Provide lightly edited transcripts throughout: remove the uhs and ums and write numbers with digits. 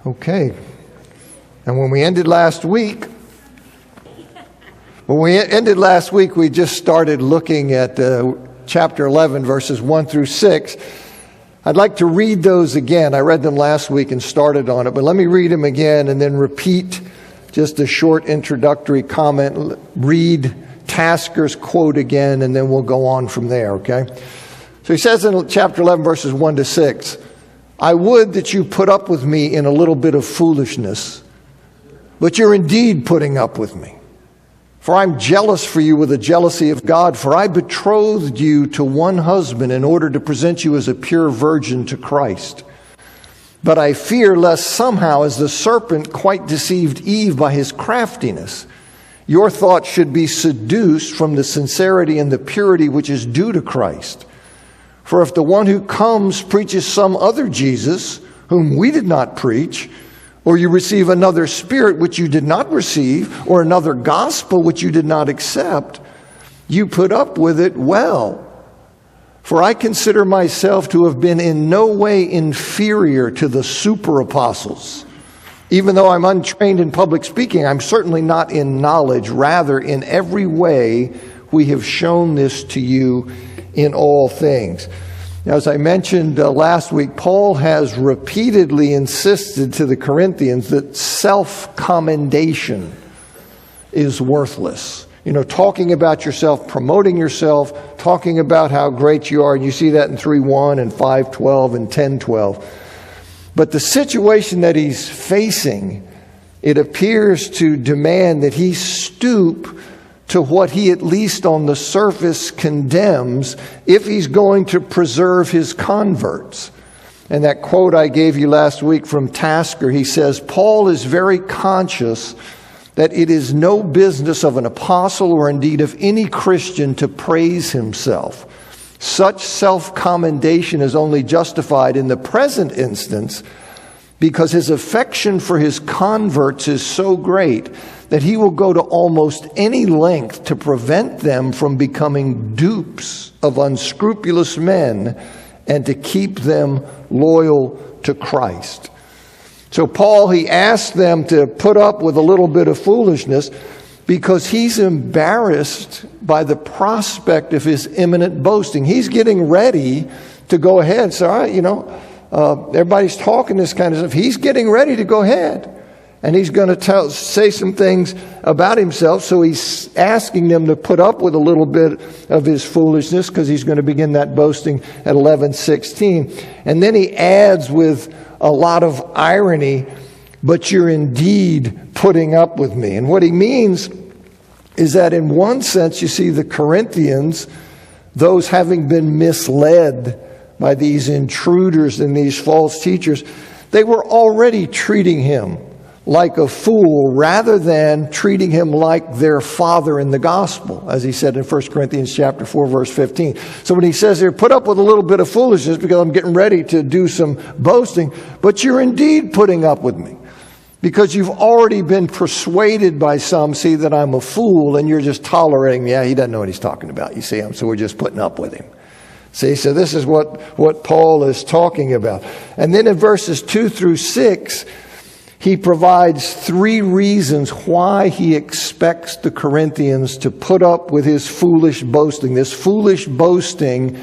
Okay. And when we ended last week, we just started looking at chapter 11, verses 1 through 6. I'd like to read those again. I read them last week and started on it, but let me read them again and then repeat just a short introductory comment. Read Tasker's quote again, and then we'll go on from there, okay? So he says in chapter 11, verses 1 to 6, "I would that you put up with me in a little bit of foolishness, but you're indeed putting up with me. For I'm jealous for you with the jealousy of God, for I betrothed you to one husband in order to present you as a pure virgin to Christ. But I fear lest somehow, as the serpent quite deceived Eve by his craftiness, your thoughts should be seduced from the sincerity and the purity which is due to Christ. For if the one who comes preaches some other Jesus, whom we did not preach, or you receive another spirit which you did not receive, or another gospel which you did not accept, you put up with it well. For I consider myself to have been in no way inferior to the super apostles. Even though I'm untrained in public speaking, I'm certainly not in knowledge. Rather, in every way, we have shown this to you in all things." Now, as I mentioned last week, Paul has repeatedly insisted to the Corinthians that self-commendation is worthless. Talking about yourself, promoting yourself, talking about how great you are. And you see that in 3:1 and 5:12 and 10:12. But the situation that he's facing, it appears to demand that he stoop to what he, at least on the surface, condemns if he's going to preserve his converts. And that quote I gave you last week from Tasker, he says, "Paul is very conscious that it is no business of an apostle or indeed of any Christian to praise himself. Such self-commendation is only justified in the present instance because his affection for his converts is so great that he will go to almost any length to prevent them from becoming dupes of unscrupulous men and to keep them loyal to Christ." So Paul, he asked them to put up with a little bit of foolishness because he's embarrassed by the prospect of his imminent boasting. He's getting ready to go ahead. So, everybody's talking this kind of stuff. He's getting ready to go ahead. And he's going to say some things about himself. So he's asking them to put up with a little bit of his foolishness because he's going to begin that boasting at 11:16. And then he adds with a lot of irony, "But you're indeed putting up with me." And what he means is that in one sense, you see the Corinthians, those having been misled by these intruders and these false teachers, they were already treating him like a fool rather than treating him like their father in the gospel, as he said in 1 Corinthians chapter 4, verse 15. So when he says here, "Put up with a little bit of foolishness because I'm getting ready to do some boasting, but you're indeed putting up with me because you've already been persuaded by some, see that I'm a fool, and you're just tolerating me." Yeah, he doesn't know what he's talking about, you see him, so we're just putting up with him. See, so this is what Paul is talking about. And then in verses 2 through 6, he provides 3 reasons why he expects the Corinthians to put up with his foolish boasting, this foolish boasting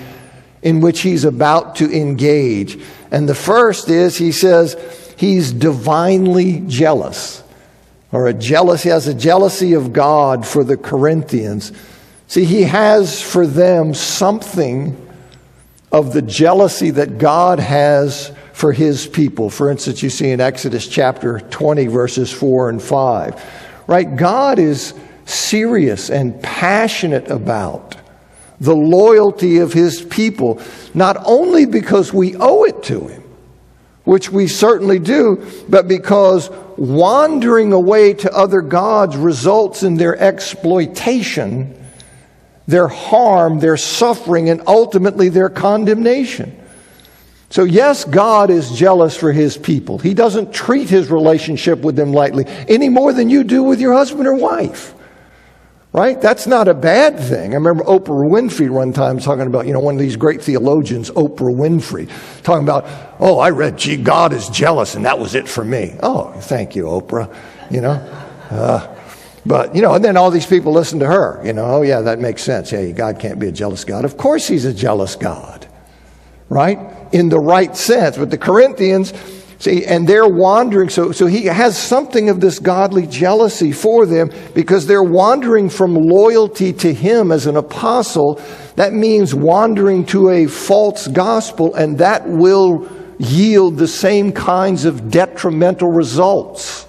in which he's about to engage. And the first is, he says, he's divinely jealous, he has a jealousy of God for the Corinthians. See, he has for them something of the jealousy that God has for his people. For instance, you see in Exodus chapter 20, verses 4 and 5. Right? God is serious and passionate about the loyalty of his people, not only because we owe it to him, which we certainly do, but because wandering away to other gods results in their exploitation, their harm, their suffering, and ultimately their condemnation. So yes, God is jealous for his people. He doesn't treat his relationship with them lightly, any more than you do with your husband or wife. Right? That's not a bad thing. I remember Oprah Winfrey one time talking about, one of these great theologians, Oprah Winfrey, talking about, I read, God is jealous, and that was it for me. Oh, thank you, Oprah. But, and then all these people listen to her. Oh, yeah, that makes sense. Yeah, God can't be a jealous God. Of course he's a jealous God. Right? In the right sense. But the Corinthians, see, and they're wandering. So he has something of this godly jealousy for them because they're wandering from loyalty to him as an apostle. That means wandering to a false gospel, and that will yield the same kinds of detrimental results.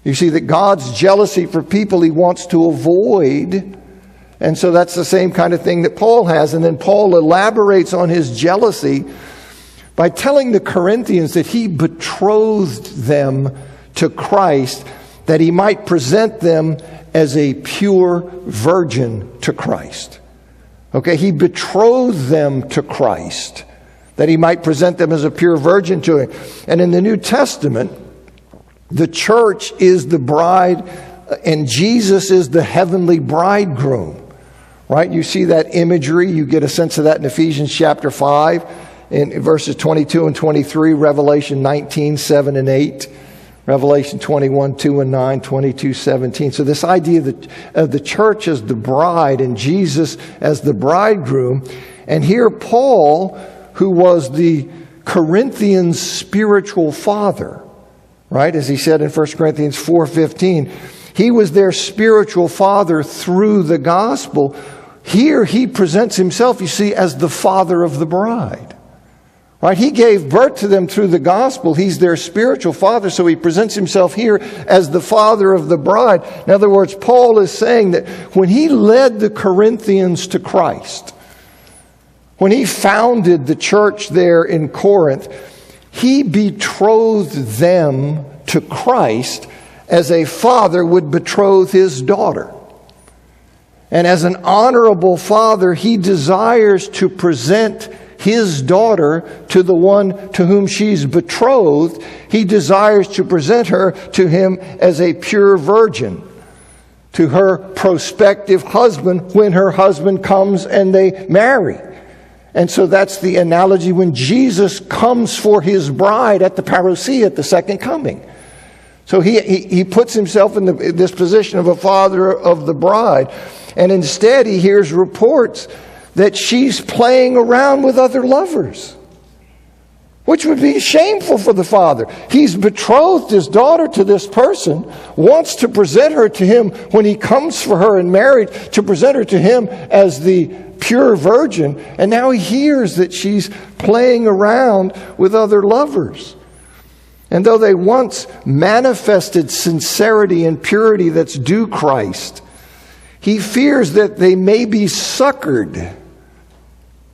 You see that God's jealousy for people he wants to avoid. And so that's the same kind of thing that Paul has. And then Paul elaborates on his jealousy by telling the Corinthians that he betrothed them to Christ, that he might present them as a pure virgin to Christ. Okay, he betrothed them to Christ, that he might present them as a pure virgin to him. And in the New Testament, the church is the bride, and Jesus is the heavenly bridegroom. Right? You see that imagery. You get a sense of that in Ephesians chapter 5, in verses 22 and 23, Revelation 19, 7 and 8, Revelation 21, 2 and 9, 22, 17. So this idea of the church as the bride and Jesus as the bridegroom. And here Paul, who was the Corinthians' spiritual father, right? As he said in 1 Corinthians 4:15, he was their spiritual father through the gospel. Here he presents himself, you see, as the father of the bride. Right? He gave birth to them through the gospel. He's their spiritual father, so he presents himself here as the father of the bride. In other words, Paul is saying that when he led the Corinthians to Christ, when he founded the church there in Corinth, he betrothed them to Christ as a father would betroth his daughter. And as an honorable father, he desires to present his daughter to the one to whom she's betrothed. He desires to present her to him as a pure virgin to her prospective husband when her husband comes and they marry. And so that's the analogy when Jesus comes for his bride at the parousia, at the second coming. So he puts himself in this position of a father of the bride. And instead he hears reports that she's playing around with other lovers, which would be shameful for the father. He's betrothed his daughter to this person, wants to present her to him when he comes for her in marriage, to present her to him as the pure virgin, and now he hears that she's playing around with other lovers. And though they once manifested sincerity and purity that's due Christ, he fears that they may be suckered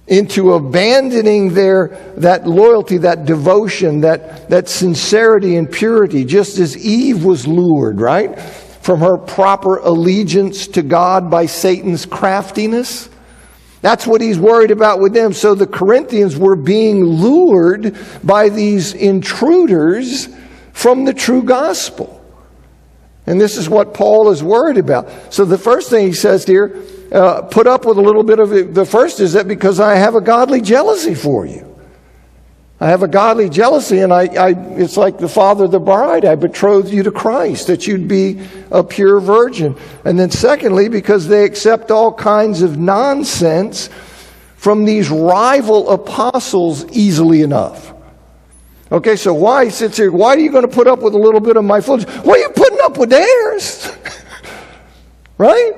into abandoning that loyalty, that devotion, that sincerity and purity, just as Eve was lured, right, from her proper allegiance to God by Satan's craftiness. That's what he's worried about with them. So the Corinthians were being lured by these intruders from the true gospel. And this is what Paul is worried about. So the first thing he says here, put up with a little bit of it. The first is that because I have a godly jealousy for you. I have a godly jealousy, and it's like the father of the bride. I betrothed you to Christ, that you'd be a pure virgin. And then secondly, because they accept all kinds of nonsense from these rival apostles easily enough. Okay, so why he sits here, why are you going to put up with a little bit of my foolishness? What are you putting up with theirs? Right?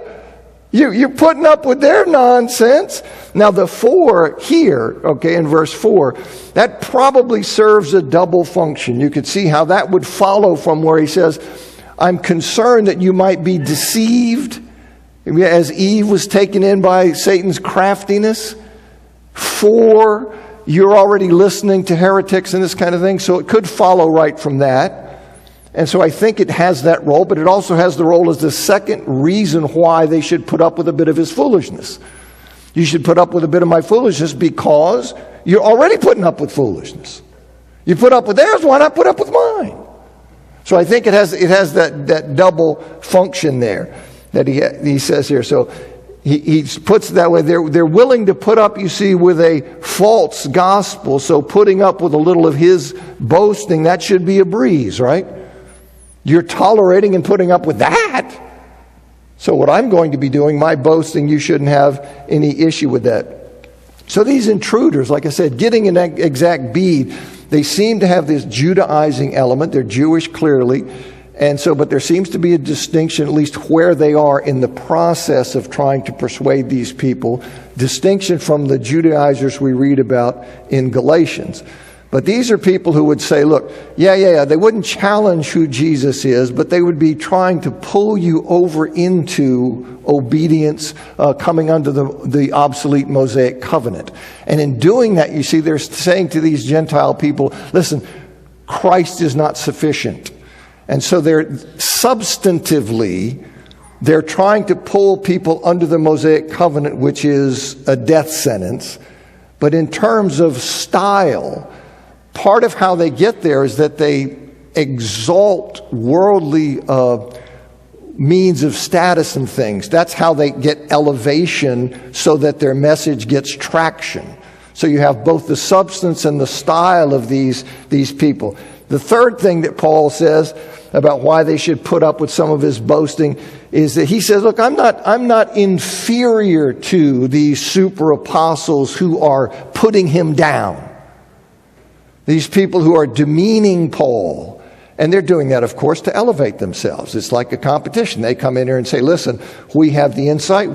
You're putting up with their nonsense. Now the for here, okay, in verse 4, that probably serves a double function. You could see how that would follow from where he says, I'm concerned that you might be deceived, as Eve was taken in by Satan's craftiness. For you're already listening to heretics and this kind of thing, so it could follow right from that. And so I think it has that role, but it also has the role as the second reason why they should put up with a bit of his foolishness. You should put up with a bit of my foolishness because you're already putting up with foolishness. You put up with theirs, why not put up with mine? So I think it has that double function there. that he says here. So he puts it that way. They're willing to put up, you see, with a false gospel. So putting up with a little of his boasting, that should be a breeze, right? You're tolerating and putting up with that. So what I'm going to be doing, my boasting, you shouldn't have any issue with that. So these intruders, like I said, getting an exact bead, they seem to have this Judaizing element. They're Jewish, clearly. And so, but there seems to be a distinction, at least where they are in the process of trying to persuade these people. Distinction from the Judaizers we read about in Galatians. But these are people who would say, look, they wouldn't challenge who Jesus is, but they would be trying to pull you over into obedience, coming under the obsolete Mosaic covenant. And in doing that, you see, they're saying to these Gentile people, listen, Christ is not sufficient. And so they're substantively, they're trying to pull people under the Mosaic covenant, which is a death sentence. But in terms of style, part of how they get there is that they exalt worldly means of status and things. That's how they get elevation so that their message gets traction. So you have both the substance and the style of these people. The third thing that Paul says about why they should put up with some of his boasting is that he says, look, I'm not inferior to these super apostles who are putting him down. These people who are demeaning Paul. And they're doing that, of course, to elevate themselves. It's like a competition. They come in here and say, listen, we have the insight,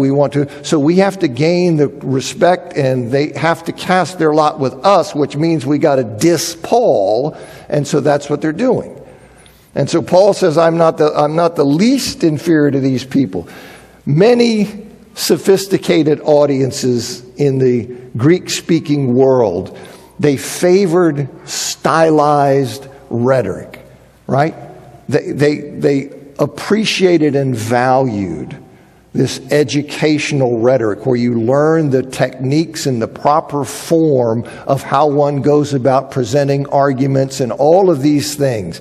so we have to gain the respect, and they have to cast their lot with us, which means we got to diss Paul. And so that's what they're doing. And so Paul says, I'm not the least inferior to these people. Many sophisticated audiences in the Greek-speaking world, they favored stylized rhetoric. Right? They appreciated and valued this educational rhetoric where you learn the techniques and the proper form of how one goes about presenting arguments and all of these things.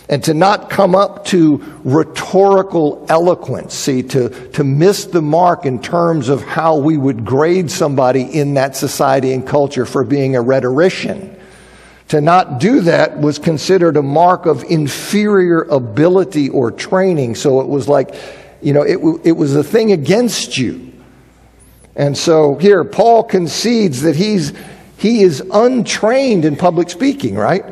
And to not come up to rhetorical eloquence, to miss the mark in terms of how we would grade somebody in that society and culture for being a rhetorician. To not do that was considered a mark of inferior ability or training. So it was like, it was a thing against you. And so here, Paul concedes that he is untrained in public speaking, right?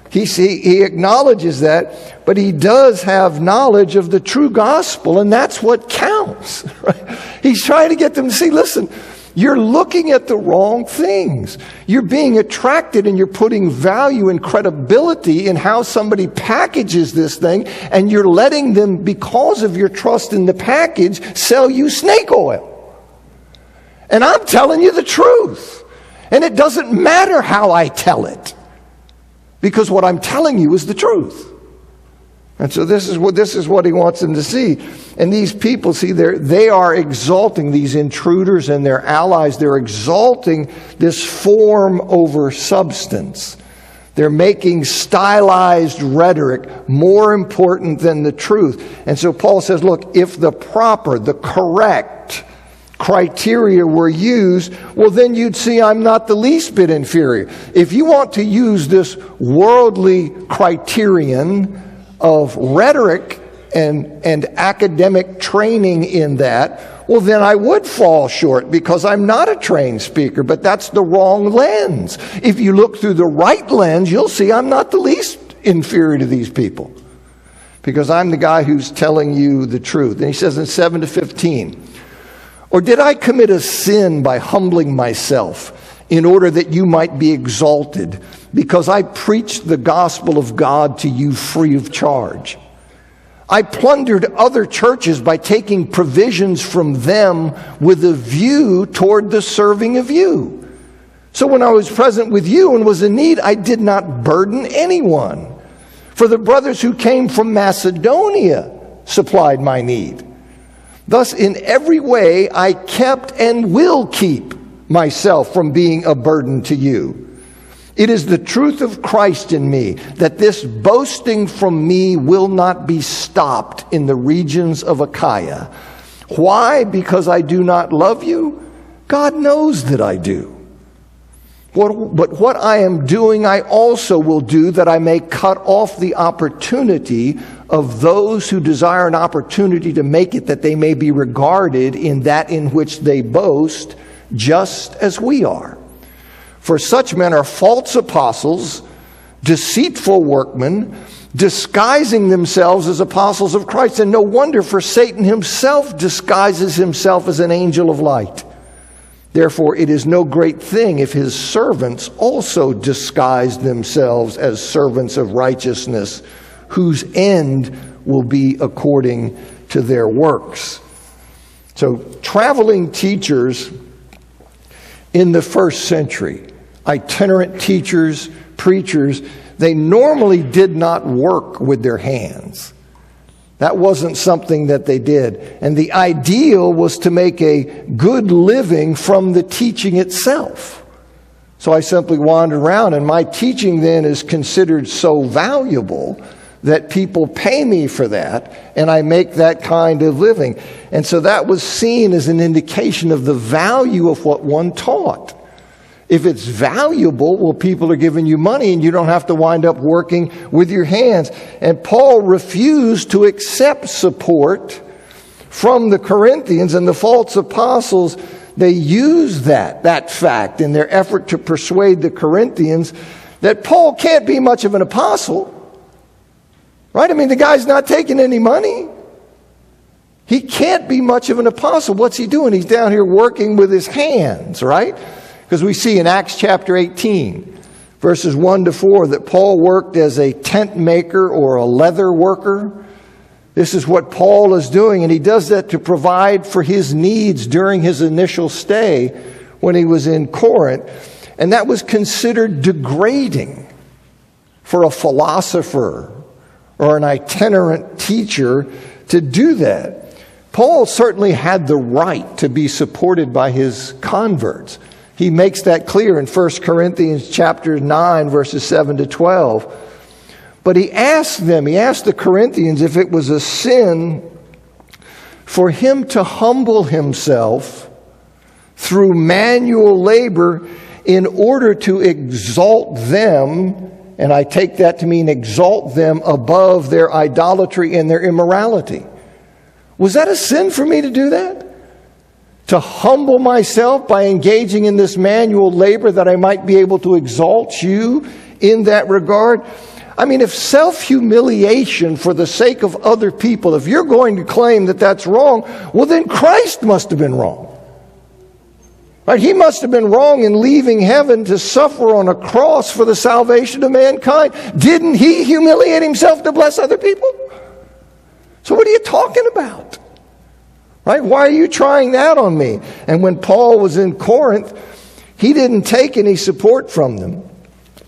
He acknowledges that, but he does have knowledge of the true gospel, and that's what counts. Right? He's trying to get them to see, listen, you're looking at the wrong things. You're being attracted and you're putting value and credibility in how somebody packages this thing, and you're letting them, because of your trust in the package, sell you snake oil. And I'm telling you the truth. And it doesn't matter how I tell it, because what I'm telling you is the truth. And so this is what he wants them to see. And these people, see, they are exalting, these intruders and their allies, they're exalting this form over substance. They're making stylized rhetoric more important than the truth. And so Paul says, look, if the correct criteria were used, well, then you'd see I'm not the least bit inferior. If you want to use this worldly criterion of rhetoric and academic training in that, well, then I would fall short because I'm not a trained speaker, but that's the wrong lens. If you look through the right lens, you'll see I'm not the least inferior to these people because I'm the guy who's telling you the truth. And he says in 7-15, or did I commit a sin by humbling myself in order that you might be exalted, because I preached the gospel of God to you free of charge? I plundered other churches by taking provisions from them with a view toward the serving of you. So when I was present with you and was in need, I did not burden anyone. For the brothers who came from Macedonia supplied my need. Thus, in every way, I kept and will keep myself from being a burden to you. It is the truth of Christ in me that this boasting from me will not be stopped in the regions of Achaia. Why? Because I do not love you? God knows that I do. But what I am doing, I also will do, that I may cut off the opportunity of those who desire an opportunity to make it, that they may be regarded in that in which they boast, just as we are. For such men are false apostles, deceitful workmen, disguising themselves as apostles of Christ. And no wonder, for Satan himself disguises himself as an angel of light. Therefore, it is no great thing if his servants also disguise themselves as servants of righteousness, whose end will be according to their works. So, traveling teachers in the first century, itinerant teachers, preachers, they normally did not work with their hands. That wasn't something that they did. And the ideal was to make a good living from the teaching itself. So I simply wandered around, and my teaching then is considered so valuable that people pay me for that, and I make that kind of living. And so that was seen as an indication of the value of what one taught. If it's valuable, well, people are giving you money and you don't have to wind up working with your hands. And Paul refused to accept support from the Corinthians, and the false apostles, they used that fact in their effort to persuade the Corinthians that Paul can't be much of an apostle. Right? I mean, the guy's not taking any money. He can't be much of an apostle. What's he doing? He's down here working with his hands, right? Because we see in Acts chapter 18, verses 1 to 4, that Paul worked as a tent maker or a leather worker. This is what Paul is doing, and he does that to provide for his needs during his initial stay when he was in Corinth. And that was considered degrading for a philosopher or an itinerant teacher to do that. Paul certainly had the right to be supported by his converts. He makes that clear in 1 Corinthians chapter 9, verses 7 to 12. But he asked the Corinthians if it was a sin for him to humble himself through manual labor in order to exalt them, and I take that to mean exalt them above their idolatry and their immorality. Was that a sin for me to do that? To humble myself by engaging in this manual labor that I might be able to exalt you in that regard? I mean, if self-humiliation for the sake of other people, if you're going to claim that that's wrong, well, then Christ must have been wrong. Right? He must have been wrong in leaving heaven to suffer on a cross for the salvation of mankind. Didn't he humiliate himself to bless other people? So what are you talking about? Right? Why are you trying that on me? And when Paul was in Corinth, he didn't take any support from them.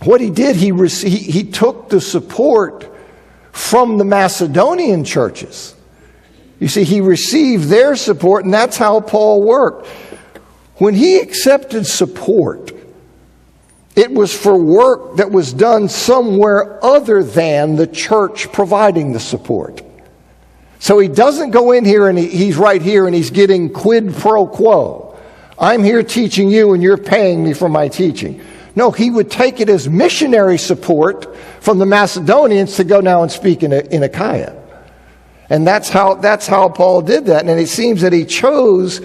What he did, he took the support from the Macedonian churches. You see, he received their support, and that's how Paul worked. When he accepted support, it was for work that was done somewhere other than the church providing the support. So he doesn't go in here and he's right here and he's getting quid pro quo. I'm here teaching you and you're paying me for my teaching. No, he would take it as missionary support from the Macedonians to go now and speak in Achaia. And that's how Paul did that. And it seems that he chose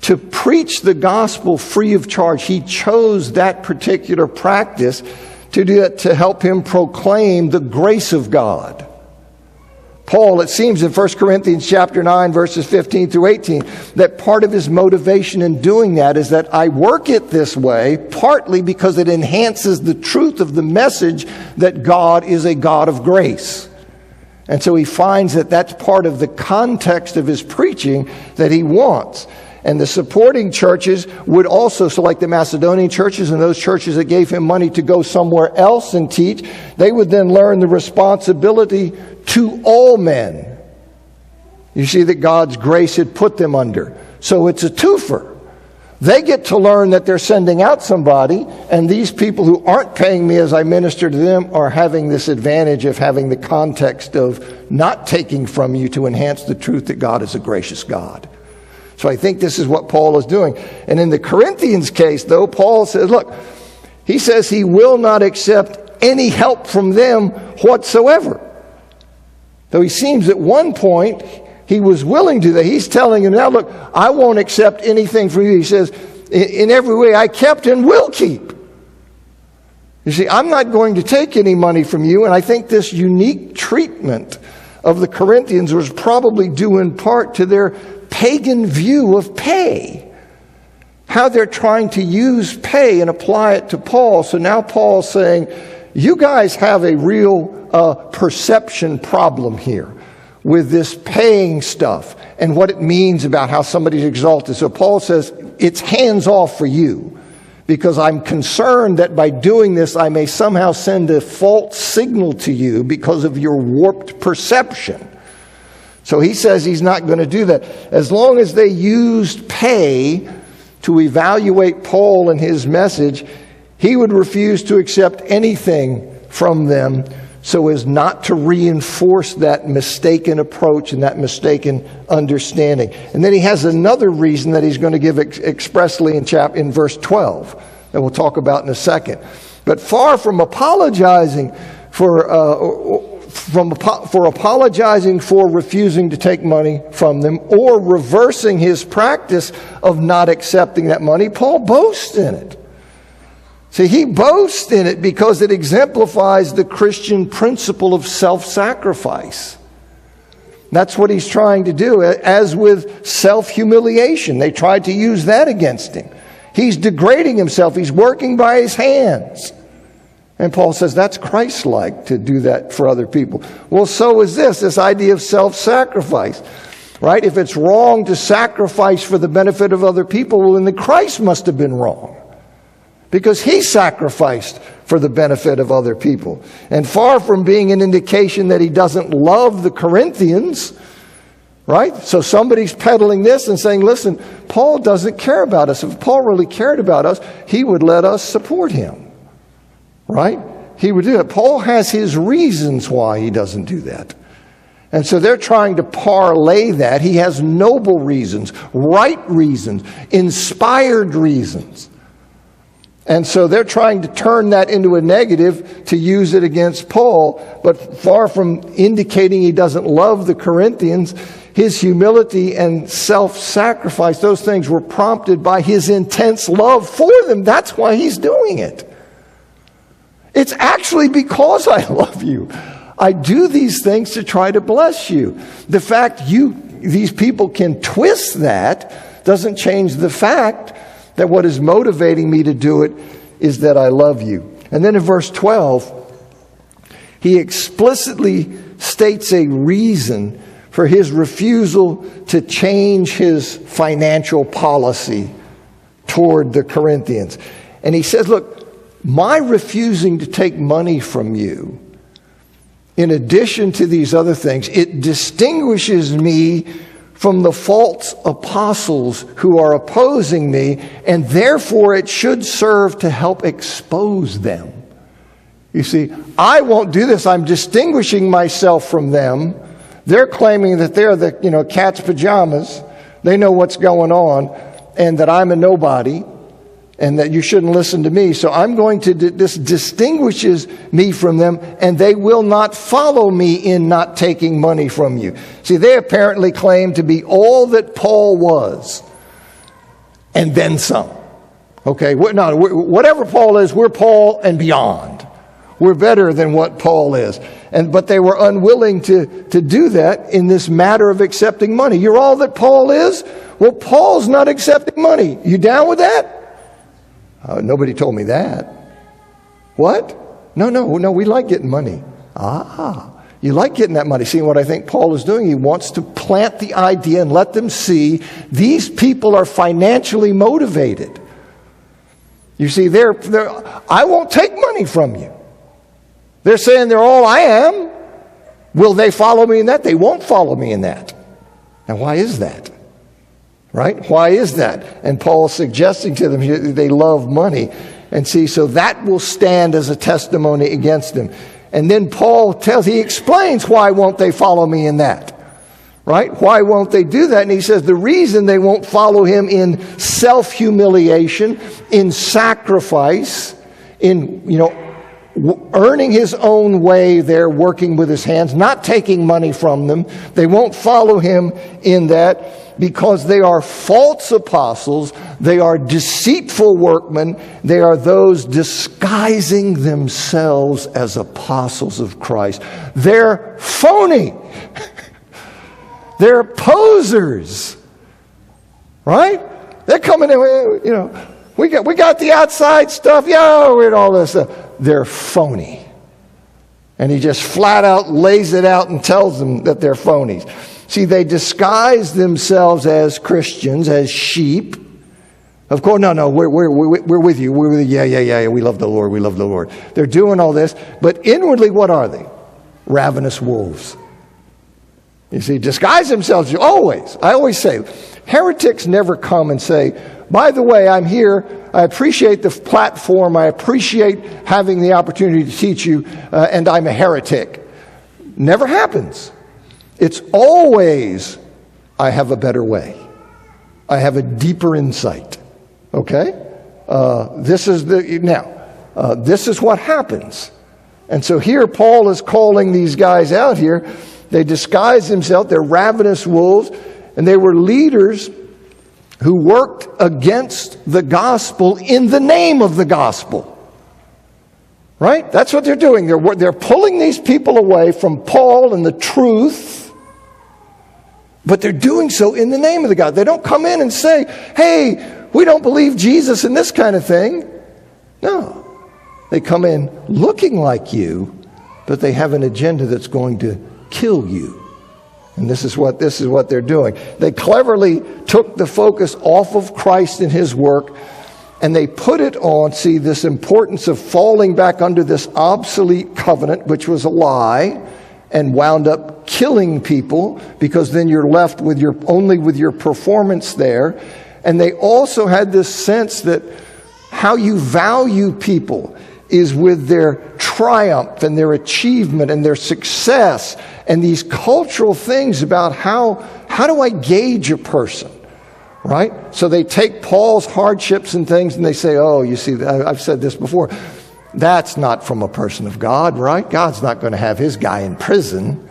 to preach the gospel free of charge. He chose that particular practice to do it, to help him proclaim the grace of God. Paul, it seems in 1 Corinthians chapter 9, verses 15 through 18, that part of his motivation in doing that is that I work it this way, partly because it enhances the truth of the message that God is a God of grace. And so he finds that that's part of the context of his preaching that he wants. And the supporting churches would also, so like the Macedonian churches and those churches that gave him money to go somewhere else and teach, they would then learn the responsibility to all men. You see that God's grace had put them under. So it's a twofer. They get to learn that they're sending out somebody, and these people who aren't paying me as I minister to them are having this advantage of having the context of not taking from you to enhance the truth that God is a gracious God. So I think this is what Paul is doing. And in the Corinthians case, though, Paul says, look, he says he will not accept any help from them whatsoever. Though he seems at one point he was willing to do that. He's telling him now, look, I won't accept anything from you. He says, in every way I kept and will keep. You see, I'm not going to take any money from you, and I think this unique treatment of the Corinthians was probably due in part to their pagan view of pay. How they're trying to use pay and apply it to Paul. So now Paul's saying, you guys have a real perception problem here with this paying stuff and what it means about how somebody's exalted. So Paul says, it's hands off for you, because I'm concerned that by doing this I may somehow send a false signal to you because of your warped perception. So he says he's not going to do that. As long as they used pay to evaluate Paul and his message, he would refuse to accept anything from them so as not to reinforce that mistaken approach and that mistaken understanding. And then he has another reason that he's going to give expressly in verse 12 that we'll talk about in a second. But far from apologizing for apologizing for refusing to take money from them or reversing his practice of not accepting that money, Paul boasts in it. See, he boasts in it because it exemplifies the Christian principle of self-sacrifice. That's what he's trying to do, as with self-humiliation. They tried to use that against him. He's degrading himself. He's working by his hands. And Paul says that's Christ-like to do that for other people. Well, so is this idea of self-sacrifice, right? If it's wrong to sacrifice for the benefit of other people, well, then the Christ must have been wrong, because he sacrificed for the benefit of other people. And far from being an indication that he doesn't love the Corinthians, right? So somebody's peddling this and saying, listen, Paul doesn't care about us. If Paul really cared about us, he would let us support him, right? He would do it. Paul has his reasons why he doesn't do that. And so they're trying to parlay that. He has noble reasons, right reasons, inspired reasons. And so they're trying to turn that into a negative to use it against Paul. But far from indicating he doesn't love the Corinthians, his humility and self-sacrifice, those things were prompted by his intense love for them. That's why he's doing it. It's actually because I love you. I do these things to try to bless you. The fact these people can twist that doesn't change the fact that what is motivating me to do it is that I love you. And then in verse 12, he explicitly states a reason for his refusal to change his financial policy toward the Corinthians. And he says, look, my refusing to take money from you, in addition to these other things, it distinguishes me from the false apostles who are opposing me, and therefore it should serve to help expose them. You see, I won't do this. I'm distinguishing myself from them. They're claiming that they're the cat's pajamas. They know what's going on, and that I'm a nobody, and that you shouldn't listen to me. So I'm going to, this distinguishes me from them, and they will not follow me in not taking money from you. See, they apparently claim to be all that Paul was, and then some. Okay, whatever Paul is, we're Paul and beyond. We're better than what Paul is. But they were unwilling to do that in this matter of accepting money. You're all that Paul is? Well, Paul's not accepting money. You down with that? Nobody told me that. What? No, we like getting money. You like getting that money. See what I think Paul is doing? He wants to plant the idea and let them see these people are financially motivated. You see, I won't take money from you. They're saying they're all I am. Will they follow me in that? They won't follow me in that. Now, why is that? Right? Why is that? And Paul's suggesting to them they love money. And see, so that will stand as a testimony against them. And then Paul he explains why won't they follow me in that. Right? Why won't they do that? And he says the reason they won't follow him in self-humiliation, in sacrifice, in, earning his own way there, working with his hands, not taking money from them. They won't follow him in that because they are false apostles. They are deceitful workmen. They are those disguising themselves as apostles of Christ. They're phony. They're posers, right? They're coming in, we got the outside stuff, and all this stuff. They're phony. And he just flat out lays it out and tells them that they're phonies. See, they disguise themselves as Christians, as sheep. Of course, no, we're with you. We're with you. Yeah, we love the Lord. We love the Lord. They're doing all this, but inwardly, what are they? Ravenous wolves. You see, disguise themselves always. I always say, heretics never come and say, by the way, I'm here. I appreciate the platform. I appreciate having the opportunity to teach you, and I'm a heretic. Never happens. It's always, I have a better way. I have a deeper insight. Okay? This is what happens. And so here Paul is calling these guys out here. They disguise themselves. They're ravenous wolves. And they were leaders who worked against the gospel in the name of the gospel. Right? That's what they're doing. They're pulling these people away from Paul and the truth. But they're doing so in the name of the God. They don't come in and say, hey, we don't believe Jesus and this kind of thing. No. They come in looking like you, but they have an agenda that's going to kill you. And this is what they're doing. They cleverly took the focus off of Christ and his work, and they put it on, see, this importance of falling back under this obsolete covenant, which was a lie, and wound up killing people, because then you're left with only with your performance there. And they also had this sense that how you value people is with their triumph and their achievement and their success, and these cultural things about how do I gauge a person, right? So they take Paul's hardships and things and they say, oh, you see, I've said this before, that's not from a person of God, right? God's not going to have his guy in prison.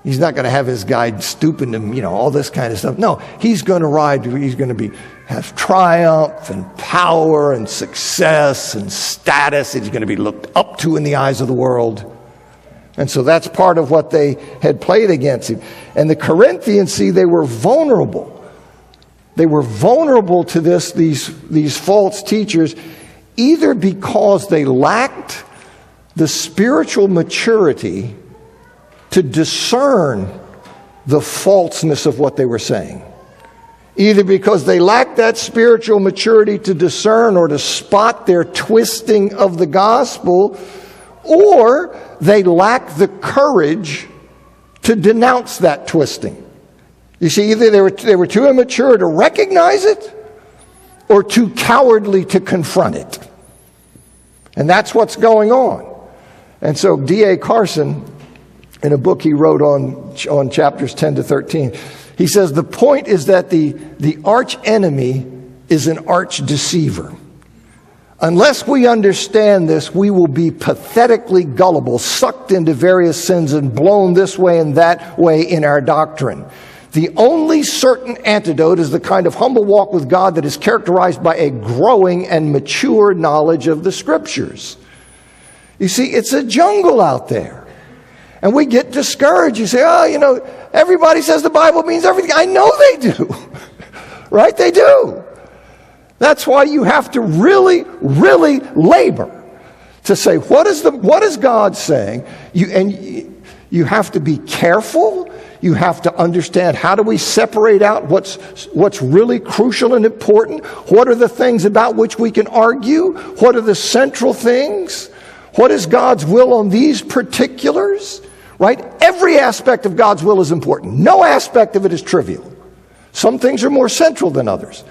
He's not going to have his guy stooping to, all this kind of stuff. No, he's going to have triumph and power and success and status. He's going to be looked up to in the eyes of the world. And so that's part of what they had played against him. And the Corinthians, see, they were vulnerable. They were vulnerable to these false teachers, either because they lacked the spiritual maturity to discern the falseness of what they were saying. Either because they lacked that spiritual maturity to discern or to spot their twisting of the gospel, or they lacked the courage to denounce that twisting. You see, either they were too immature to recognize it, or too cowardly to confront it. And that's what's going on. And so D.A. Carson, in a book he wrote on chapters 10 to 13, he says the point is that the arch enemy is an arch deceiver. Unless we understand this, we will be pathetically gullible, sucked into various sins and blown this way and that way in our doctrine. The only certain antidote is the kind of humble walk with God that is characterized by a growing and mature knowledge of the Scriptures. You see, it's a jungle out there. And we get discouraged. You say, everybody says the Bible means everything. I know they do. Right? They do. That's why you have to really, really labor to say, what is God saying? You have to be careful. You have to understand, how do we separate out what's really crucial and important? What are the things about which we can argue? What are the central things? What is God's will on these particulars? Right? Every aspect of God's will is important. No aspect of it is trivial. Some things are more central than others.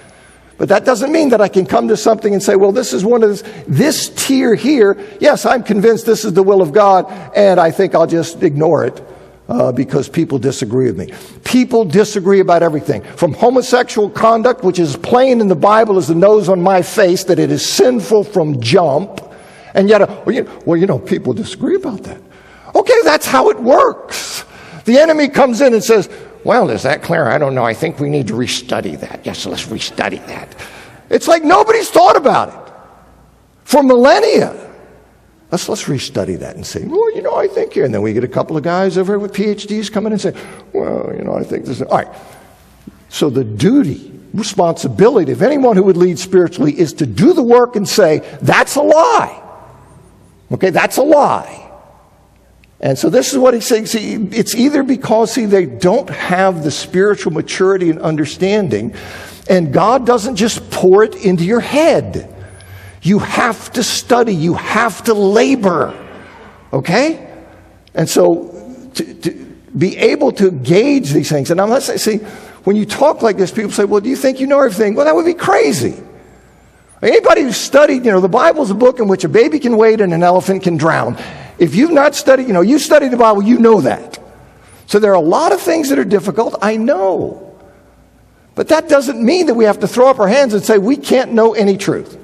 But that doesn't mean that I can come to something and say, well, this is one of this tier here. Yes, I'm convinced this is the will of God, and I think I'll just ignore it. because people disagree with me. People disagree about everything. From homosexual conduct, which is plain in the Bible as the nose on my face, that it is sinful from jump. And yet, people disagree about that. Okay, that's how it works. The enemy comes in and says, well, is that clear? I don't know. I think we need to restudy that. Yes, let's restudy that. It's like nobody's thought about it for millennia. Let's restudy that and say, well, I think here. And then we get a couple of guys over here with PhDs come in and say, well, I think this is... All right. So the duty, responsibility of anyone who would lead spiritually is to do the work and say, that's a lie. Okay, that's a lie. And so this is what he's saying. See, it's either because, they don't have the spiritual maturity and understanding, and God doesn't just pour it into your head. You have to study. You have to labor. Okay? And so to be able to gauge these things. And I'm not saying, when you talk like this, people say, well, do you think you know everything? Well, that would be crazy. Anybody who's studied, the Bible's a book in which a baby can wade and an elephant can drown. If you've not studied, you study the Bible, you know that. So there are a lot of things that are difficult, I know. But that doesn't mean that we have to throw up our hands and say we can't know any truth.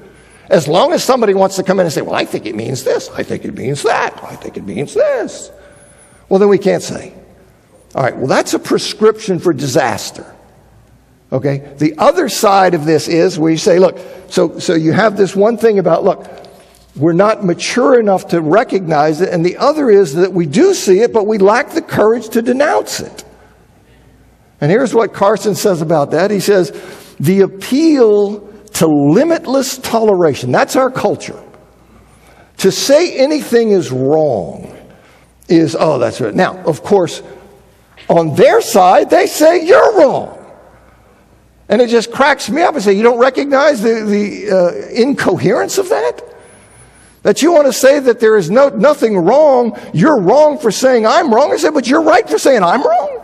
As long as somebody wants to come in and say, well, I think it means this, I think it means that, I think it means this. Well, then we can't say. All right, well, that's a prescription for disaster. Okay? The other side of this is where you say, look, so you have this one thing about, look, we're not mature enough to recognize it, and the other is that we do see it, but we lack the courage to denounce it. And here's what Carson says about that. He says, the appeal to limitless toleration. That's our culture. To say anything is wrong is, that's right. Now, of course, on their side, they say you're wrong. And it just cracks me up and say, you don't recognize the incoherence of that? That you want to say that there is nothing wrong, you're wrong for saying I'm wrong. I say, but you're right for saying I'm wrong.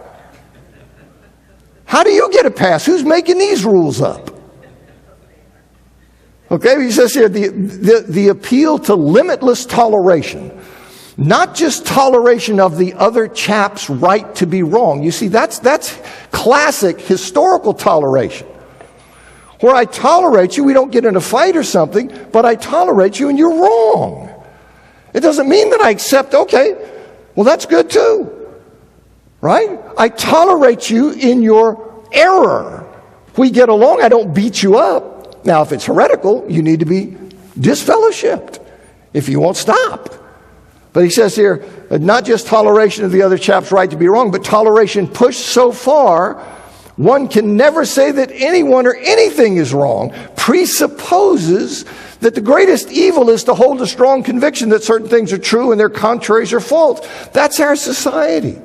How do you get a pass? Who's making these rules up? Okay, he says here, the appeal to limitless toleration. Not just toleration of the other chap's right to be wrong. You see, that's classic historical toleration. Where I tolerate you, we don't get in a fight or something, but I tolerate you and you're wrong. It doesn't mean that I accept, okay, well, that's good too. Right? I tolerate you in your error. We get along, I don't beat you up. Now, if it's heretical, you need to be disfellowshipped if you won't stop. But he says here, not just toleration of the other chap's right to be wrong, but toleration pushed so far, one can never say that anyone or anything is wrong, presupposes that the greatest evil is to hold a strong conviction that certain things are true and their contraries are false. That's our society.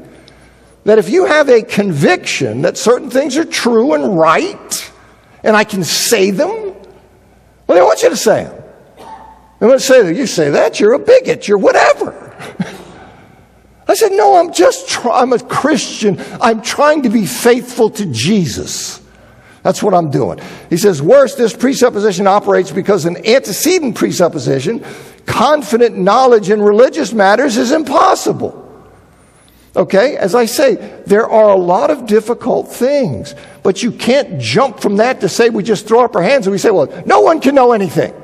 That if you have a conviction that certain things are true and right, and I can say them, well, they want you to say them. They want to say that you say that, you're a bigot, you're whatever. I said, no, I'm a Christian. I'm trying to be faithful to Jesus. That's what I'm doing. He says, worse, this presupposition operates because an antecedent presupposition, confident knowledge in religious matters, is impossible. Okay, as I say, there are a lot of difficult things, but you can't jump from that to say we just throw up our hands and we say, well, no one can know anything.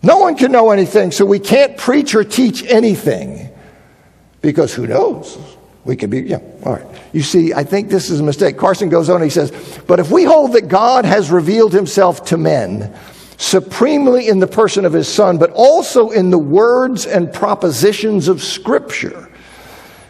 No one can know anything, so we can't preach or teach anything. Because who knows? We could be, all right. You see, I think this is a mistake. Carson goes on and he says, but if we hold that God has revealed himself to men, supremely in the person of his Son, but also in the words and propositions of Scripture,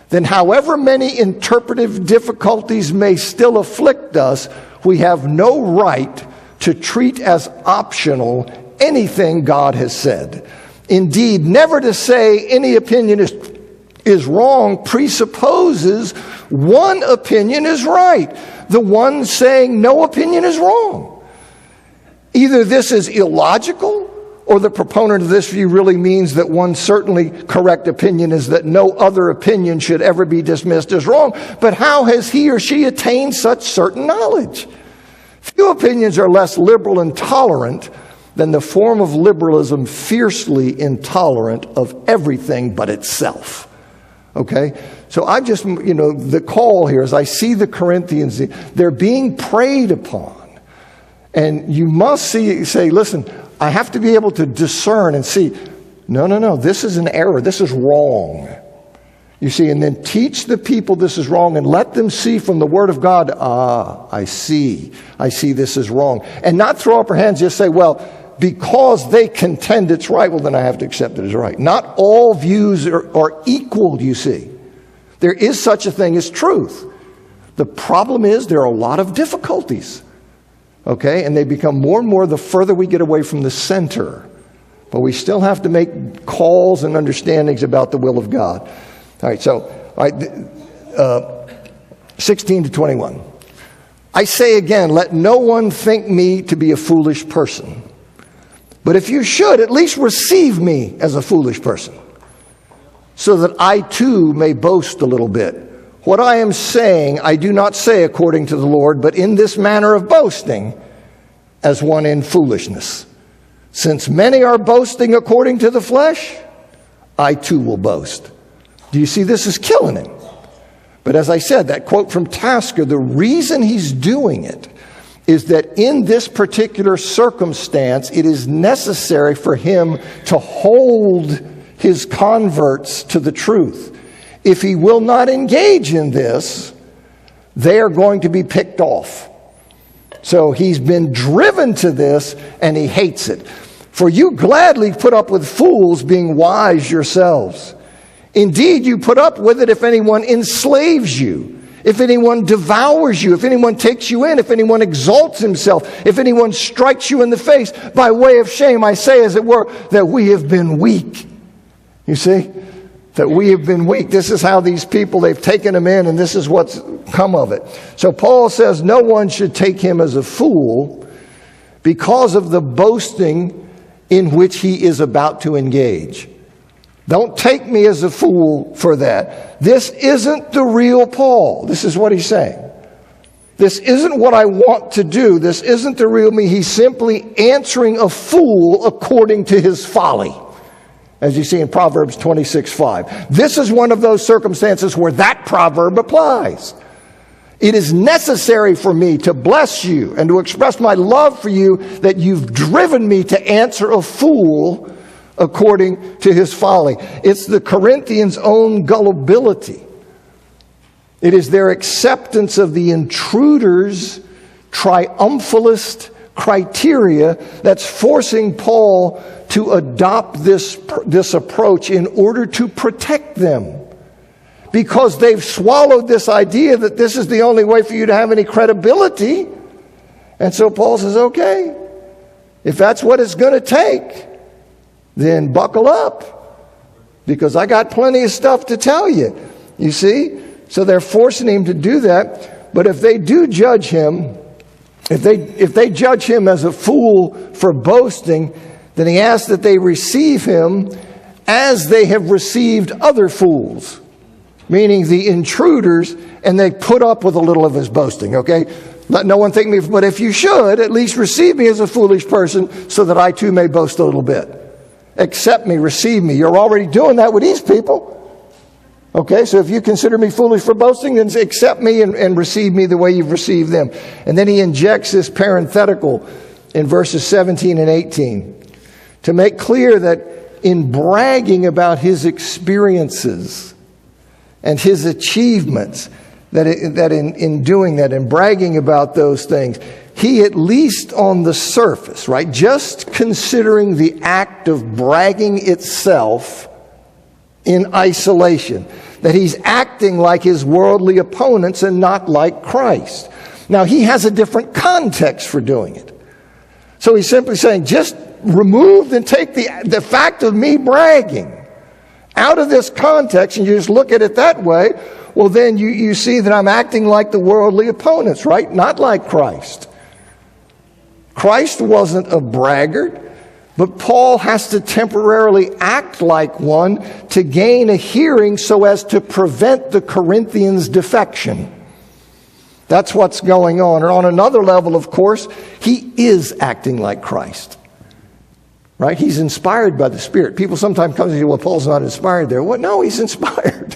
then however many interpretive difficulties may still afflict us, we have no right to treat as optional anything God has said. Indeed, never to say any opinion is wrong presupposes one opinion is right. The one saying no opinion is wrong. Either this is illogical, or the proponent of this view really means that one certainly correct opinion is that no other opinion should ever be dismissed as wrong. But how has he or she attained such certain knowledge? Few opinions are less liberal and tolerant than the form of liberalism fiercely intolerant of everything but itself. Okay? So I just, the call here is I see the Corinthians, they're being preyed upon. And you must say, listen, I have to be able to discern and see, no, this is an error. This is wrong. You see, and then teach the people this is wrong and let them see from the Word of God, I see this is wrong. And not throw up our hands, just say, well, because they contend it's right, well, then I have to accept it as right. Not all views are equal, you see. There is such a thing as truth. The problem is there are a lot of difficulties. Okay? And they become more and more the further we get away from the center. But we still have to make calls and understandings about the will of God. All right, 16 to 21. I say again, let no one think me to be a foolish person. But if you should, at least receive me as a foolish person, so that I too may boast a little bit. What I am saying, I do not say according to the Lord, but in this manner of boasting, as one in foolishness. Since many are boasting according to the flesh, I too will boast. Do you see, this is killing him? But as I said, that quote from Tasker, the reason he's doing it is that in this particular circumstance, it is necessary for him to hold his converts to the truth. If he will not engage in this, they are going to be picked off. So he's been driven to this, and he hates it. For you gladly put up with fools, being wise yourselves. Indeed, you put up with it if anyone enslaves you, if anyone devours you, if anyone takes you in, if anyone exalts himself, if anyone strikes you in the face. By way of shame, I say, as it were, that we have been weak. You see? That we have been weak. This is how these people, they've taken him in, and this is what's come of it. So Paul says no one should take him as a fool because of the boasting in which he is about to engage. Don't take me as a fool for that. This isn't the real Paul. This is what he's saying. This isn't what I want to do. This isn't the real me. He's simply answering a fool according to his folly, as you see in Proverbs 26:5. This is one of those circumstances where that proverb applies. It is necessary for me to bless you and to express my love for you that you've driven me to answer a fool according to his folly. It's the Corinthians' own gullibility. It is their acceptance of the intruder's triumphalist criteria that's forcing Paul to adopt this approach in order to protect them. Because they've swallowed this idea that this is the only way for you to have any credibility. And so Paul says, okay, if that's what it's going to take, then buckle up, because I got plenty of stuff to tell you. You see? So they're forcing him to do that. But if they do judge him, if they judge him as a fool for boasting, then he asks that they receive him as they have received other fools, meaning the intruders, and they put up with a little of his boasting, okay? Let no one think me, but if you should, at least receive me as a foolish person, so that I too may boast a little bit. Accept me, receive me. You're already doing that with these people. Okay, so if you consider me foolish for boasting, then accept me and receive me the way you've received them. And then he injects this parenthetical in verses 17 and 18 to make clear that in bragging about his experiences and his achievements, that in doing that and bragging about those things, he, at least on the surface, right, just considering the act of bragging itself in isolation, that he's acting like his worldly opponents and not like Christ. Now, he has a different context for doing it. So he's simply saying, just remove and take the fact of me bragging out of this context, and you just look at it that way, well, then you see that I'm acting like the worldly opponents, right? Not like Christ. Christ wasn't a braggart, but Paul has to temporarily act like one to gain a hearing so as to prevent the Corinthians' defection. That's what's going on. Or on another level, of course, he is acting like Christ. Right? He's inspired by the Spirit. People sometimes come and say, well, Paul's not inspired there. Well, no, he's inspired.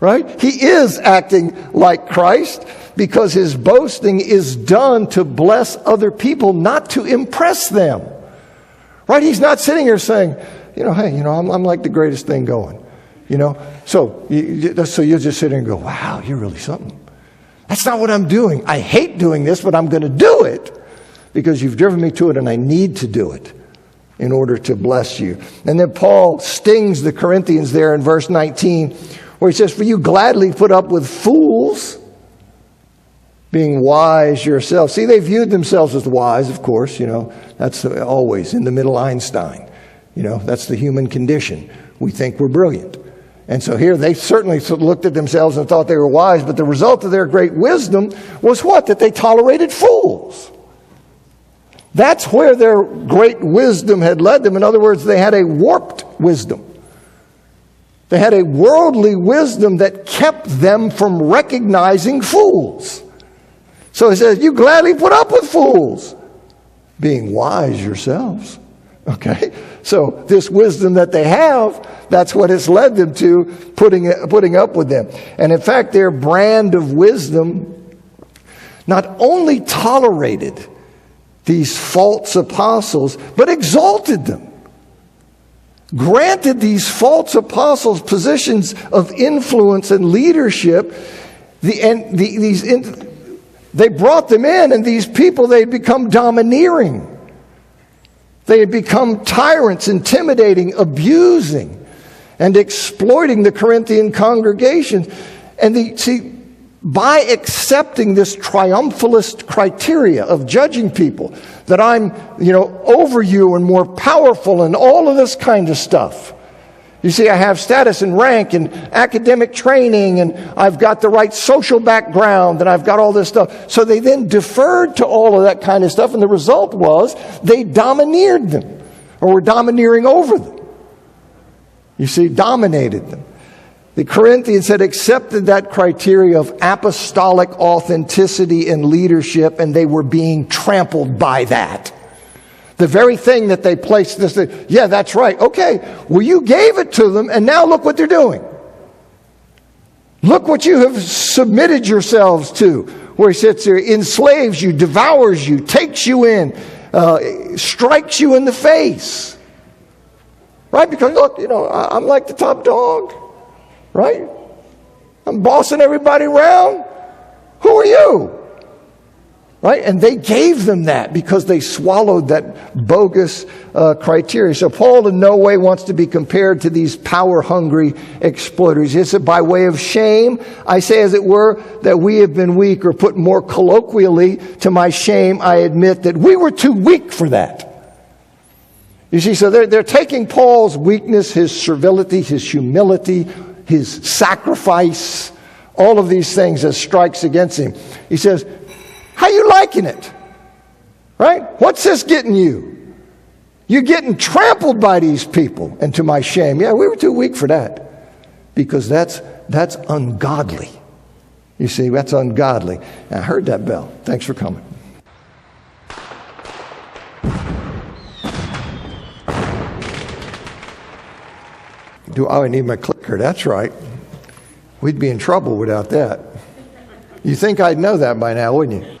right? He is acting like Christ because his boasting is done to bless other people, not to impress them. Right? He's not sitting here saying, hey, I'm like the greatest thing going. So you'll just sit here and go, wow, you're really something. That's not what I'm doing. I hate doing this, but I'm going to do it because you've driven me to it and I need to do it in order to bless you. And then Paul stings the Corinthians there in verse 19 where he says, for you gladly put up with fools, being wise yourselves. See, they viewed themselves as wise, of course, that's always in the middle Einstein. That's the human condition. We think we're brilliant. And so here they certainly looked at themselves and thought they were wise, but the result of their great wisdom was what? That they tolerated fools. That's where their great wisdom had led them. In other words, they had a warped wisdom. They had a worldly wisdom that kept them from recognizing fools. So he says, you gladly put up with fools, being wise yourselves. Okay? So this wisdom that they have, that's what has led them to putting up with them. And in fact, their brand of wisdom not only tolerated these false apostles, but exalted them. Granted these false apostles positions of influence and leadership. They brought them in, and these people, they had become domineering. They had become tyrants, intimidating, abusing, and exploiting the Corinthian congregation. And by accepting this triumphalist criteria of judging people, that I'm, over you and more powerful and all of this kind of stuff. You see, I have status and rank and academic training, and I've got the right social background, and I've got all this stuff. So they then deferred to all of that kind of stuff, and the result was they domineered them, or were domineering over them. You see, dominated them. The Corinthians had accepted that criteria of apostolic authenticity and leadership, and they were being trampled by that. The very thing that they placed this, yeah, that's right. Okay, well, you gave it to them, and now look what they're doing. Look what you have submitted yourselves to, where he sits there, enslaves you, devours you, takes you in, strikes you in the face. Right? Because, look, I'm like the top dog. Right? I'm bossing everybody around. Who are you? Right? And they gave them that because they swallowed that bogus criteria. So Paul in no way wants to be compared to these power-hungry exploiters. He said, by way of shame, I say as it were, that we have been weak, or put more colloquially, to my shame, I admit that we were too weak for that. You see, so they're taking Paul's weakness, his servility, his humility, his sacrifice, all of these things as strikes against him. He says, how you liking it? Right? What's this getting you? You're getting trampled by these people, and to my shame. Yeah, we were too weak for that. Because that's ungodly. You see, that's ungodly. I heard that bell. Thanks for coming. I need my clicker. That's right. We'd be in trouble without that. You think I'd know that by now, wouldn't you?